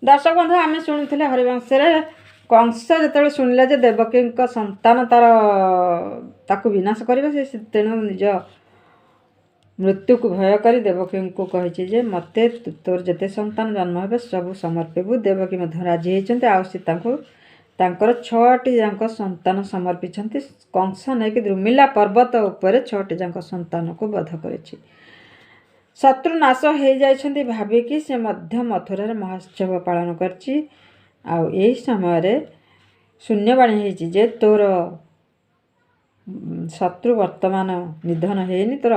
दर्शक बंधु आम शुणुले हरिवंश कंस जो शुणिले देवकी संतान तार विनाश करे से तेणु निज मृत्यु को भय कर देवकी को कही जे मत तोर जिते संतान जन्म हे सब समर्पू। देवकी राजी होती आर 6टी जाक संतान समर्पित। कंस नहीं द्रुमिला पर्वत उपर 6टी जाक संतान को वध कर शत्रु नाश हो जाती भाविकी से मथुरा महोत्सव पालन कर समय शून्यवाणी होती तोर शत्रु वर्तमान निधन होनी तोर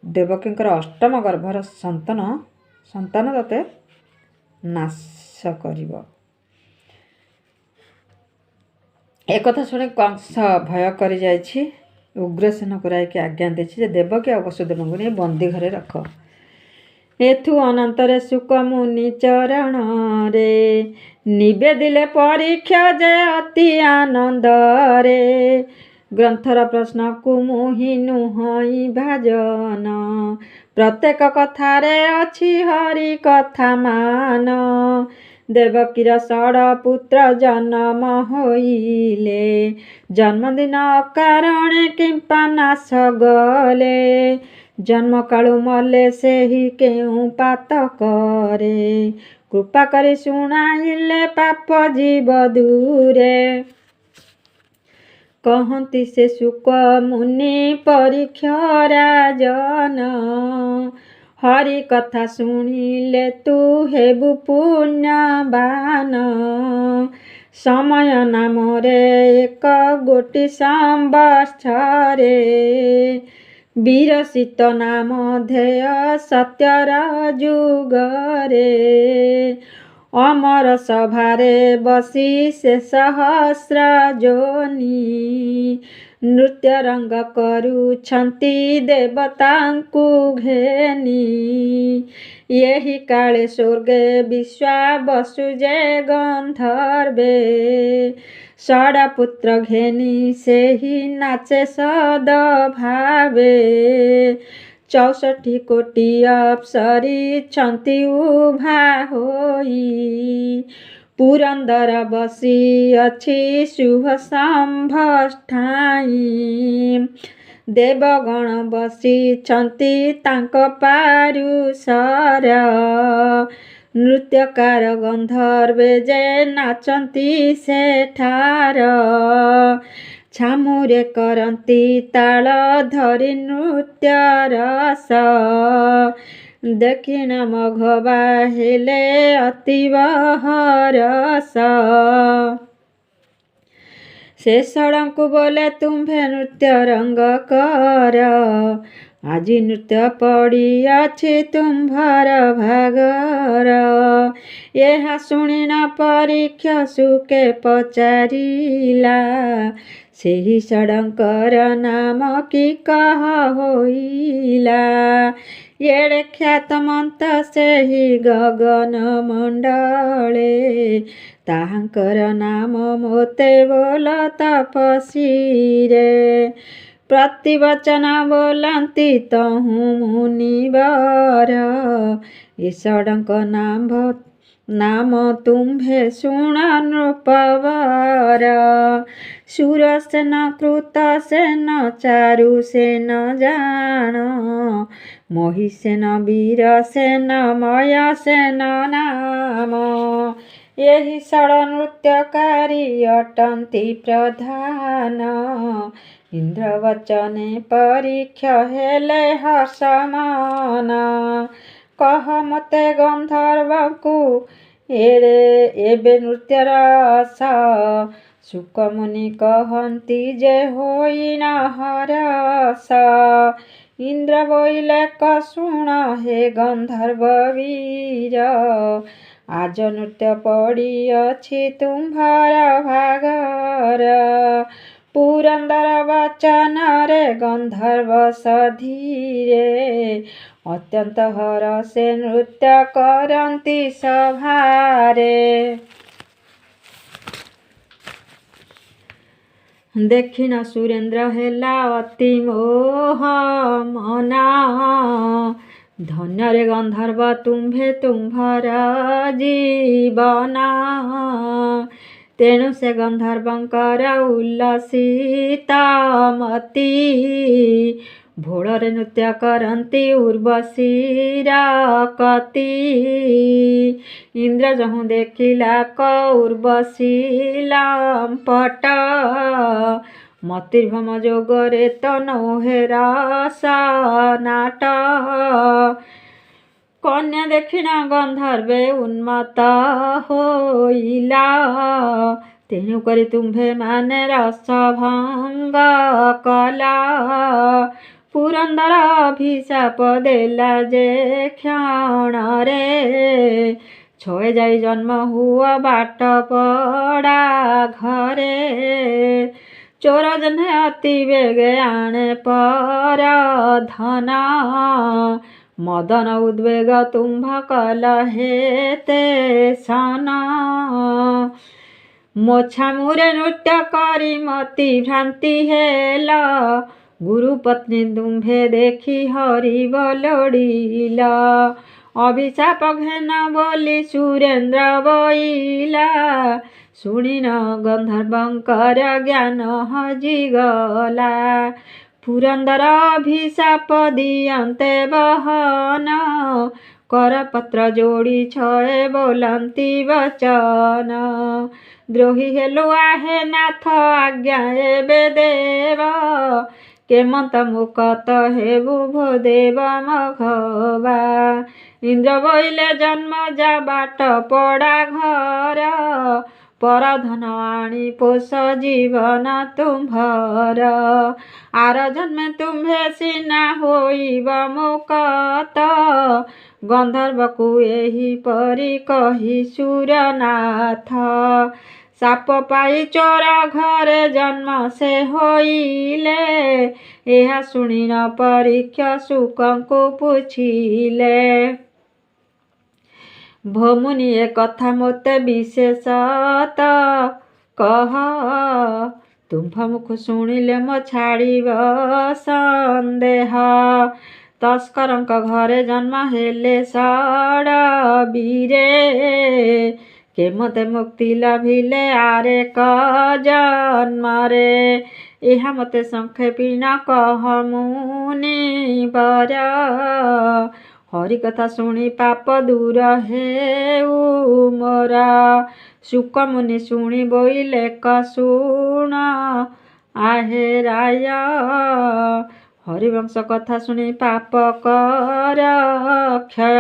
देवकी अष्टम गर्भर संतान तते नाश कर। एक शुणी कंस भय कर उग्रसेन को आज्ञा दे देवकी और वसुदेव को नहीं बंदी घरे रख। एथु अनंतरे सुक मुनि चरण रे निवेदिले परीक्षा जे अति आनंद रे ग्रंथर प्रश्न को मुहि नुहई भाजन प्रत्येक कथारे अछि हरि कथा मान देवकीर षड पुत्र जन्म होइले जन्मदिन अकारण किंपा नाश गले जन्म कालु मले से ही केउ पात करे कृपा करी शुणाइले पाप जीव दूरे कहती से सुक मुनि परीक्षा राजन हरि कथा शुणिले तू हेबु पुण्यवान समय नाम रे एक गोटी संवत्सरे विरसित नाम ध्येय सत्यर जुगरे अमर सभारे बसी से सहस्र जोनी नृत्य रंग करुछंती देवतांकु घेनी यही काले स्वर्गे विश्वा बसुजे गंधर्वे षड पुत्र घेनी से ही नाचे सद भावे 64 कोटि अप्सरी छंती उभा होई पुरंदर बसी अछि शुभ संभष्ठाई देवगण बसी छंती तांक पारुसर नृत्यकार गंधर्वे जे नाचंती सेठार छामुरे करंती ताल धरी नृत्य रस दक्षिण मघवा हेले अतीव हरस से षडंकु बोले तुम्भे नृत्य रंग कर আজি नृत्य पड़ियाछि तुम्भर भागर यह शुणी न परीक्षा सुके पचारिला सेही षडंकर नाम कि कह होइला येड़े ख्यात मंत सेही गगन मंडले ताहांकर नाम मोते बोल तपसी रे प्रतिवचन बोलती तहु मुनिवर ईषडंक नाम तुम्भे शुण नृपवर शूरसेन कृतसेन चारुसेन जान महिसेन वीरसेन मयसेन नाम यही षड नृत्यकारी अटंती प्रधान इंद्र वचने परीक्षा हेले हर्षमान कह मते गंधर्व को एबे नृत्य रस सुक मुनि कहती जे होई न हरस इंद्र बोइले कसुण हे गंधर्व वीर आज नृत्य पड़ियाछि तुम्भर भागर पुरंदर वचन रे गंधर्व सधीरे अत्यंत हरसे नृत्य करंती सभारे दक्षिण सुरेंद्र हेला अति मोह मना ଧନ୍ୟ ରେ ଗନ୍ଧର୍ବ ତୁମ୍ଭେ ତୁମ୍ଭର ଜୀବନ, ତେଣୁ ସେ ଗନ୍ଧର୍ବଙ୍କର ଉଲ୍ଲସିତ ମତି। ଭୋଳରେ ନୃତ୍ୟ କରନ୍ତି ଉର୍ବଶୀର କତି, ଇନ୍ଦ୍ର ଯହୁଁ ଦେଖିଲା କ ଉର୍ବଶୀ ଲମ୍ପଟ। ମତିର୍ଭମ ଯୋଗରେ ତନୋହେ ରସନାଟ, କନ୍ୟା ଦେଖିଣ ଗନ୍ଧର୍ବେ ଉନ୍ମତ୍ତ ହୋଇଲା। ତେଣୁ କରି ତୁମ୍ଭେ ମାନେ ରସ ଭଙ୍ଗ କଲା, ପୁରନ୍ଦର ଅଭିଶାପ ଦେଲା ଯେ କ୍ଷଣରେ। ଛଏ ଯାଇ ଜନ୍ମ ହୁଅ ବାଟ ପଡ଼ା ଘରେ, ଚୋର ଜହ୍ନେ ଅତି ବେଗେ ଆଣେ ପର ଧନ। ମଦନ ଉଦ୍ବେଗ ତୁମ୍ଭ କଲ ହେତେ ସନ, ମୋଛାମୁରେ ନୃତ୍ୟ କରି ମତି ଭ୍ରାନ୍ତି ହେଲ। ଗୁରୁ ପତ୍ନୀ ତୁମ୍ଭେ ଦେଖି ହରିବ ଲୋଡ଼ିଲ, ଅଭିଶାପ ଘେନ ବୋଲି ସୁରେନ୍ଦ୍ର ବୋଇଲା। ଶୁଣିନ ଗନ୍ଧର୍ବଙ୍କର ଜ୍ଞାନ ହଜିଗଲା, ପୁରନ୍ଦର ଅଭିଶାପ ଦିଅନ୍ତେ ବହନ। କରପତ୍ର ଯୋଡ଼ି ଛଏ ବୋଲନ୍ତି ବଚନ, ଦ୍ରୋହୀ ହେଲୁ ଆହେ ନାଥ ଆଜ୍ଞା ଏବେ ଦେବ। କେମନ୍ତ ମୁକତ ହେବୁ ଭୋ ଦେବ ମଘବା, ଇନ୍ଦ୍ର ବୋଇଲେ ଜନ୍ମ ଯା ବାଟ ପଡ଼ା ଘର। ପରଧନ ଆଣି ପୋଷ ଜୀବନ ତୁମ୍ଭର, ଆର ଜନ୍ମେ ତୁମ୍ଭେ ସିନା ହୋଇବ ମୁକତ। ଗନ୍ଧର୍ବକୁ ଏହିପରି କହି ସୁରନାଥ, ଶାପ ପାଇ ଚୋର ଘରେ ଜନ୍ମ ସେ ହୋଇଲେ। ଏହା ଶୁଣି ନ ପରୀକ୍ଷ ଶୁକଙ୍କୁ ପୁଛିଲେ, ଭୋମୁନି ଏ କଥା ମୋତେ ବିଶେଷତ କହ। ତୁମ୍ଭ ମୁଖ ଶୁଣିଲେ ମୋ ଛାଡ଼ିବ ସନ୍ଦେହ, ତସ୍କରଙ୍କ ଘରେ ଜନ୍ମ ହେଲେ ଷଡ଼ବୀରେ। କେମତେ ମୁକ୍ତି ଲଭିଲେ ଆରେକ ଜନ୍ମରେ, ଏହା ମୋତେ ସଂକ୍ଷେପୀନ କହ ମୁନିବର। ହରିକଥା ଶୁଣି ପାପ ଦୂର ହେଉ ମୋର, ଶୁକ ମୁନି ଶୁଣି ବୋଇଲେ କ ଶୁଣ ଆହେ ରାୟ। ହରିବଂଶ କଥା ଶୁଣି ପାପ କର କ୍ଷୟ,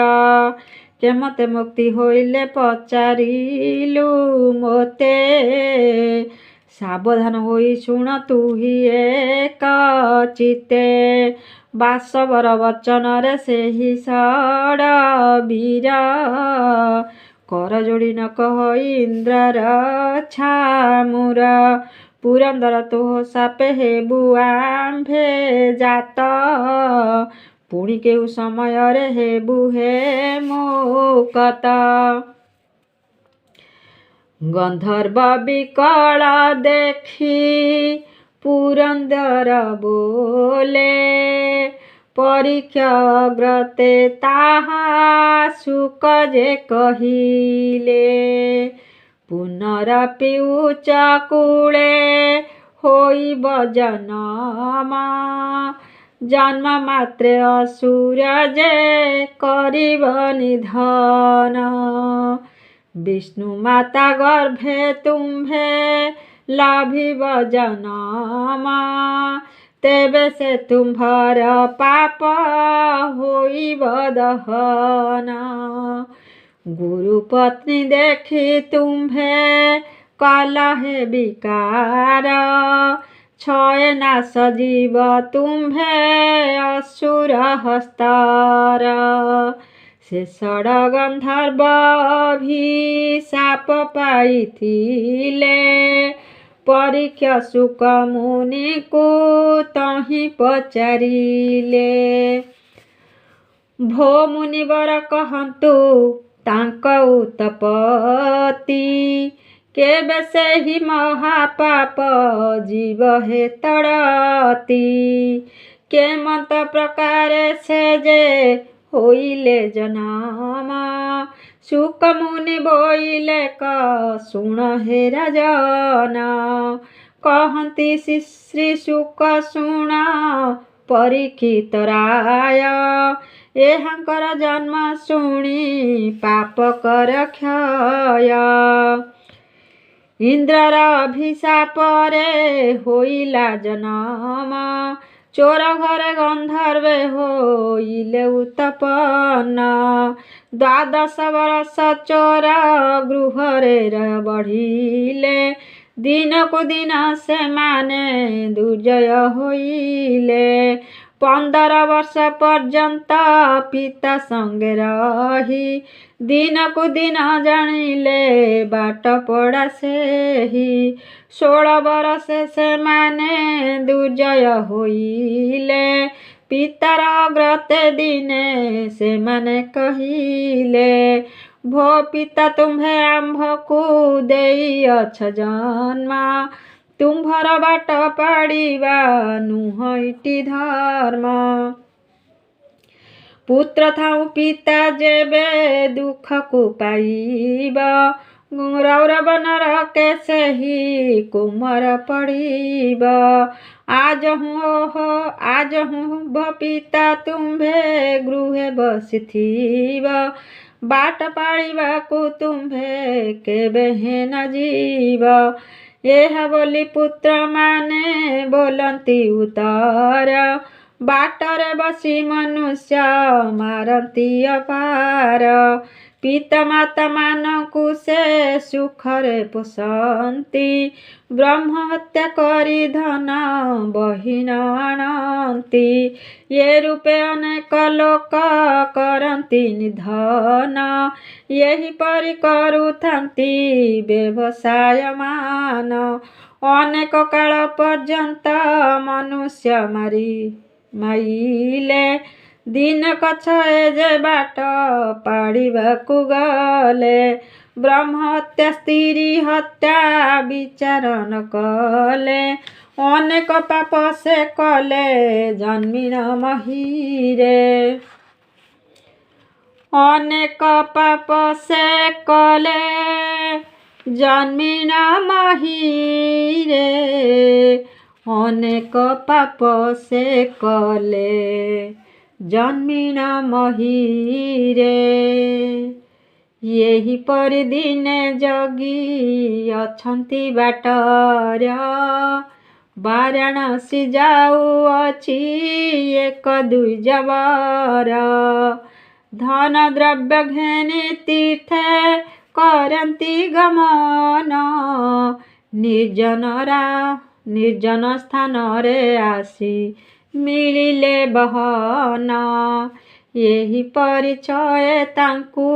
କେମତେ ମୁକ୍ତି ହୋଇଲେ ପଚାରିଲୁ ମୋତେ। ସାବଧାନ ହୋଇ ଶୁଣ ତୁହି ଏକ ଚିତ୍ତେ, ବାସବର ବଚନରେ ସେହି ଷଡ଼ବୀର। କର ଯୋଡ଼ି ନ କହି ଇନ୍ଦ୍ରର ଛାମୁର, ପୁରନ୍ଦର ତୋ ଶାପେ ହେବୁ ଆମ୍ଭେ ଜାତ। ପୁଣି କେଉଁ ସମୟରେ ହେବୁ ହେ ମୁକତ। ଗନ୍ଧର୍ବ ବିକଳ ଦେଖି ପୁରନ୍ଦର ବୋଲେ, ପରୀକ୍ଷ ଅଗ୍ରତେ ତାହା ଶୁକ ଯେ କହିଲେ। ପୁନରପି ଉଚ୍ଚ କୂଳେ ହୋଇବ ଜନମ, ଜନ୍ମ ମାତ୍ରେ ଅସୁର ଯେ କରିବ ନିଧନ। ବିଷ୍ଣୁ ମାତା ଗର୍ଭେ ତୁମ୍ଭେ ଲଭିବ ଜନମ, ତେବେ ସେ ତୁମ୍ଭର ପାପ ହୋଇବ ଦହନ। ଗୁରୁ ପତ୍ନୀ ଦେଖି ତୁମ୍ଭେ କଲ ହେ ବିକାର, ଛଏ ନାଶ ଯିବ ତୁମ୍ଭେ ଅସୁର ହସ୍ତର। ସେ ଷଡ଼ ଗନ୍ଧର୍ବ ଅଭିଶାପ ପାଇଥିଲେ, ପରୀକ୍ଷ ଶୁକ ମୁନିକୁ ତହିଁ ପଚାରିଲେ। ଭୋ ମୁନିବର କହନ୍ତୁ ତାଙ୍କ ଉତ୍ପତ୍ତି, କେବେ ସେହି ମହାପାପ ଯିବ ହେ ତଡ଼ତି। କେମନ୍ତ ପ୍ରକାରେ ସେ ଯେ होइले जन्म। शुक मुनि बोइले शुण हे राजन। कहନ୍ତି श्री शुक शुण परीक्षित राय। एहांकर जन्म शुणी पाप कर क्षय। इंद्रर अभिशापरे होइला जन्म। चोर घरे गंधर्वे होइले उत्पन्न। 12 बरस चोर गृहरे बढ़िले। दिनकु दिन सेमाने दुर्जय होइले। 15 वर्ष पर्यंत पिता संगे रही। दिनकु दिन जानिले बाट पड़ा सेही। 16 बरस सेमाने दुर्जय होइले। पितार अग्रते दिने सेमाने कहिले। भो पिता तुम्हे आम्भकु देइअछ जन्म। तुम्भर बाट पाड़िबा नुह इति धर्म। पुत्र थाउ पिता जेबे दुख को पाइब। रौरव नरके सेही कुमर पड़िब। आज हूँ भो पिता तुम्भे गृहे बसिथिब। बाट पाड़िबाकु तुम्भे केबे हे न जीव। एहा बोली पुत्र माने बोलती उतर। बाटरे बसी मनुष्य मारती अपार। पिता माता मानकु से सुखरे पोषंती। ब्रह्म हत्या करी धन बहिन आणती। ये रूपे अनेक लोक करती निधन। यही परि करुथांती व्यवसाय मान। अनेक काल पर्यंत मनुष्य माइले। दिन कछए जे बाट पाड़िबाकु गले। ब्रह्म हत्या स्त्री हत्या विचार न कले। अनेक पाप से कले जन्मिन महीरे। अनेक पाप से कले जन्मिन महीरे। अनेक पाप से कले जन्मिन महीरे। यही परि दिने जगी अछंती बाटर। वाराणसी जाउअछि 1-2 जबर। धन द्रव्य घेनी तीर्थे करती गमन। निर्जन स्थान रे आसी मिलिले बहन। यही परिचय तांकु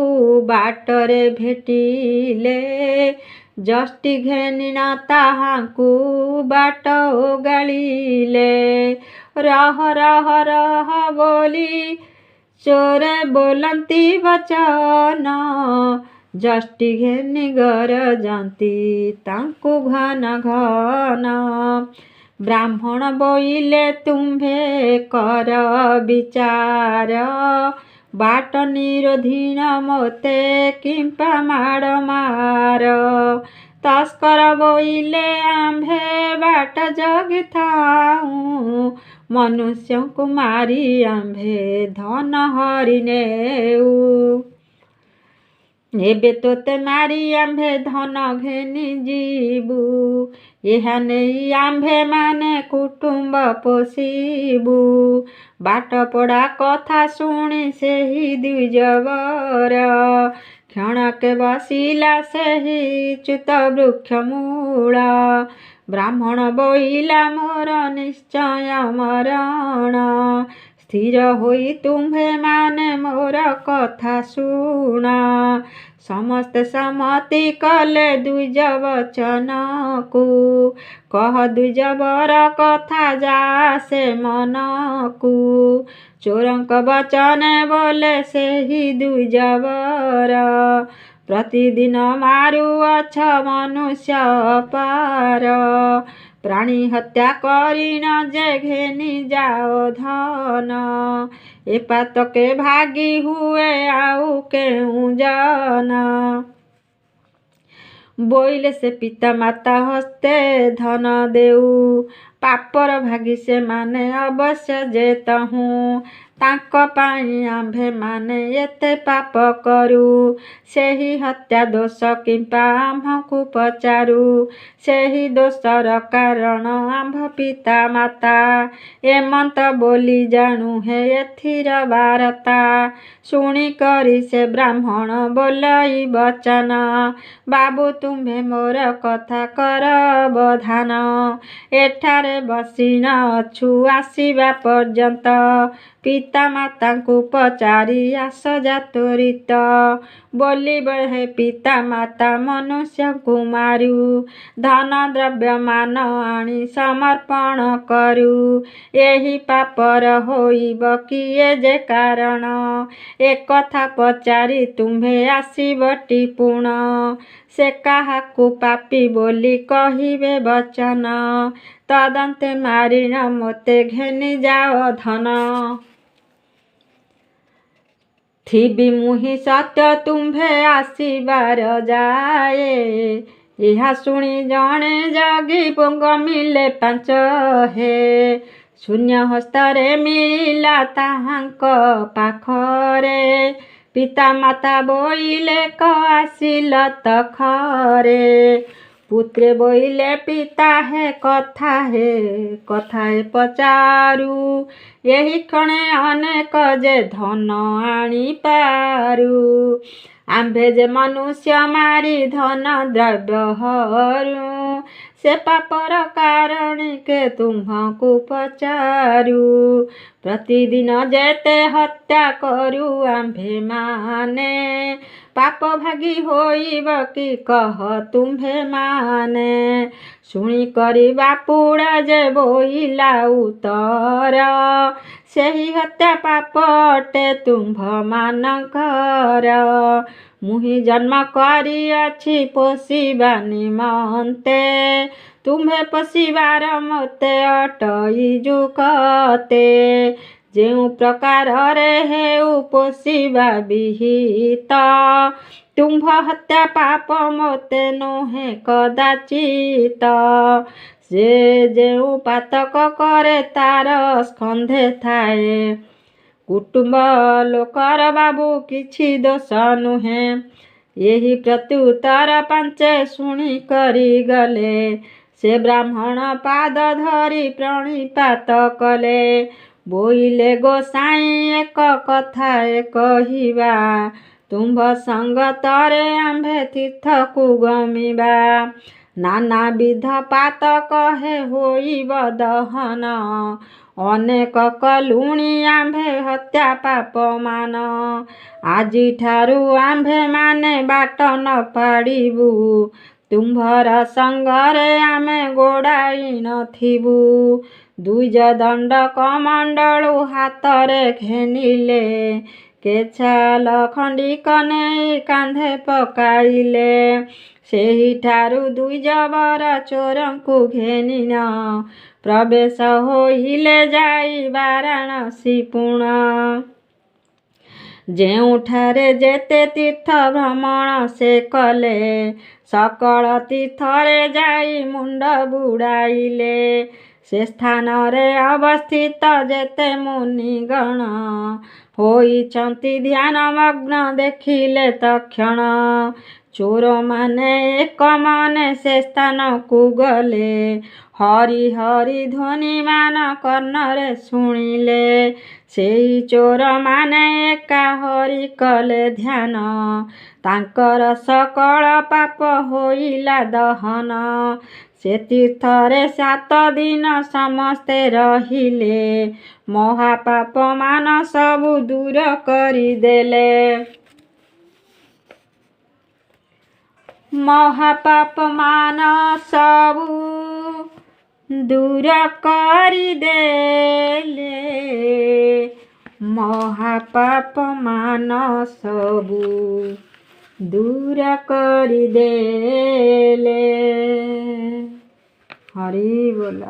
बाटरे भेटिले। जष्टि घेनिना ताहांकु बाट ओगाଳିले। रह बोली चोरे बोलती वचन। जष्टि घेनि गर जाती तांकु घन घन। ब्राह्मण बोइले तुम्भे कर विचार। बाट निरोधीन मोते किंपा माड़ मार। तस्कर बोइले आम्भे बाट जगिथाऊ। मनुष्य को मारी आम्भे धन हरिनेऊ। एबे तोते मारी आम्भे धन घेनी जीबू। एहा नेई आम्भे माने कुटुंब पोषिबू। बाट पड़ा कथा शुणी सेही द्विजवर। क्षणके बसिला सेही च्युत वृक्ष मूल। ब्राह्मण बोइला मोर निश्चय मरण। स्थिर होई तुम्भे माने मोर कथा शुण। समस्ते सम्मति कले द्विज वचन को। कह द्विजवर कथा जासे मन को। चोरंक वचन बोले सेही द्विजवर। प्रतिदिन मारुअछ मनुष्य पार। ପ୍ରାଣୀ ହତ୍ୟା କରିନ ଯେ ଘେନି ଯାଅ ଧନ। ଏ ପାତକେ ଭାଗି ହୁଏ ଆଉ କେଉଁ ଜନ। ବୋଇଲେ ସେ ପିତା ମାତା ହସ୍ତେ ଧନ ଦେଉ। ପାପର ଭାଗି ସେମାନେ ଅବଶ୍ୟ ଯେ ତହୁଁ। ତାଙ୍କ ପାଇଁ ଆମ୍ଭେମାନେ ଏତେ ପାପ କରୁ। ସେହି ହତ୍ୟା ଦୋଷ କିମ୍ବା ଆମ୍ଭକୁ ପଚାରୁ। ସେହି ଦୋଷର କାରଣ ଆମ୍ଭ ପିତା ମାତା। ଏମନ୍ତ ବୋଲି ଜାଣୁ ହେ ଏଥିର ବାରତା। ଶୁଣିକରି ସେ ବ୍ରାହ୍ମଣ ବୋଲଇ ବଚନ। ବାବୁ ତୁମ୍ଭେ ମୋର କଥା କର ଅବଧାନ। ଏଠାରେ ବସିନ ଅଛୁ ଆସିବା ପର୍ଯ୍ୟନ୍ତ। ପିତା ମାତାଙ୍କୁ ପଚାରି ଆସ ଜାତୋରିତ। ବୋଲିବ ହେ ପିତା ମାତା ମନୁଷ୍ୟଙ୍କୁ ମାରୁ। ଧନ ଦ୍ରବ୍ୟ ମାନ ଆଣି ସମର୍ପଣ କରୁ। ଏହି ପାପର ହୋଇବ କିଏ ଯେ କାରଣ। ଏକଥା ପଚାରି ତୁମ୍ଭେ ଆସିବଟି ପୁଣ। ସେ କାହାକୁ ପାପୀ ବୋଲି କହିବେ ବଚନ। ତଦନ୍ତେ ମାରିଣ ମୋତେ ଘେନି ଯାଅ ଧନ। ଥିବି ମୁହିଁ ସତ୍ୟ ତୁମ୍ଭେ ଆସିବାର ଯାଏ। ଏହା ଶୁଣି ଜଣେ ଜଗି ଗମିଲେ ପାଞ୍ଚ ହେ। ଶୂନ୍ୟ ହସ୍ତରେ ମିଳିଲା ତାହାଙ୍କ ପାଖରେ। ପିତା ମାତା ବୋଇଲେ କ ଆସିଲ ତଖରେ। ପୁତ୍ରେ ବୋଇଲେ ପିତା ହେ କଥାଏ ପଚାରୁ। ଏହି କ୍ଷଣେ ଅନେକ ଯେ ଧନ ଆଣିପାରୁ। ଆମ୍ଭେ ଯେ ମନୁଷ୍ୟ ମାରି ଧନ ଦ୍ରବ୍ୟ ହରୁ। ସେ ପାପର କାରଣିକେ ତୁମ୍ଭଙ୍କୁ ପଚାରୁ। ପ୍ରତିଦିନ ଯେତେ ହତ୍ୟା କରୁ ଆମ୍ଭେମାନେ। ପାପ ଭାଗି ହୋଇବ କି କହ ତୁମ୍ଭେମାନେ। ଶୁଣିକରି ବାପୁଡ଼ା ଯେ ବୋଇଲା ଉତ୍ତର। ସେହି ହତ୍ୟା ପାପ ଅଟେ ତୁମ୍ଭମାନଙ୍କର। ମୁହିଁ ଜନ୍ମ କରିଅଛି ପୋଷିବା ନିମନ୍ତେ। ତୁମ୍ଭେ ପୋଷିବାର ମୋତେ ଅଟଇ ଯୁକତେ। ଯେଉଁ ପ୍ରକାରରେ ହେଉ ପୋଷିବା ବିହିତ। ତୁମ୍ଭ ହତ୍ୟା ପାପ ମୋତେ ନୁହେଁ କଦାଚିତ। ସେ ଯେଉଁ ପାତକ କରେ ତାର ସ୍କନ୍ଧେ ଥାଏ। କୁଟୁମ୍ବ ଲୋକର ବାବୁ କିଛି ଦୋଷ ନୁହେଁ। ଏହି ପ୍ରତ୍ୟୁତ୍ତର ପାଞ୍ଚେ ଶୁଣିକରି ଗଲେ। ସେ ବ୍ରାହ୍ମଣ ପାଦ ଧରି ପ୍ରଣିପାତ କଲେ। ବୋଇଲେ ଗୋସାଇଁ ଏକ କଥାଏ କହିବା। ତୁମ୍ଭ ସଙ୍ଗତରେ ଆମ୍ଭେ ତୀର୍ଥକୁ ଗମିବା। ନାନାବିଧ ପାତକ ହେ ହୋଇବ ଦହନ। ଅନେକ କଲୁଣି ଆମ୍ଭେ ହତ୍ୟା ପାପମାନ। ଆଜିଠାରୁ ଆମ୍ଭେମାନେ ବାଟ ନ ପାଡ଼ିବୁ। ତୁମ୍ଭର ସଙ୍ଗରେ ଆମେ ଗୋଡ଼ାଇ ନଥିବୁ। ଦ୍ୱିଜ ଦଣ୍ଡ କମଣ୍ଡଳୁ ହାତରେ ଘେନିଲେ। କେଛାଲ ଖଣ୍ଡିକ ନେଇ କାନ୍ଧେ ପକାଇଲେ। ସେହିଠାରୁ ଦ୍ୱିଜ ବର ଚୋରଙ୍କୁ ଘେନିନ। ପ୍ରବେଶ ହୋଇଲେ ଯାଇ ବାରାଣସୀ ପୁଣ। ଯେଉଁଠାରେ ଯେତେ ତୀର୍ଥ ଭ୍ରମଣ ସେ କଲେ। ସକଳ ତୀର୍ଥରେ ଯାଇ ମୁଣ୍ଡ ବୁଡ଼ାଇଲେ। ସେ ସ୍ଥାନରେ ଅବସ୍ଥିତ ଯେତେ ମୁନିଗଣ। ହୋଇଛନ୍ତି ଧ୍ୟାନମଗ୍ନ ଦେଖିଲେ ତକ୍ଷଣ। ଚୋରମାନେ ଏକ ମନେ ସେ ସ୍ଥାନକୁ ଗଲେ। ହରି ହରି ଧ୍ୱନିମାନ କର୍ଣ୍ଣରେ ଶୁଣିଲେ। ସେହି ଚୋରମାନେ ଏକା ହରି କଲେ ଧ୍ୟାନ। ତାଙ୍କର ସକଳ ପାପ ହୋଇଲା ଦହନ। ସେ ତୀର୍ଥରେ 7 ଦିନ ସମସ୍ତେ ରହିଲେ। ମହାପାପ ମାନ ସବୁ ଦୂର କରିଦେଲେ। ମହାପାପ ମାନ ସବୁ ଦୂର କରିଦେଲେ। ମହାପାପ ମାନ ସବୁ ଦୂର କରିଦେଲେ। हरि बोल।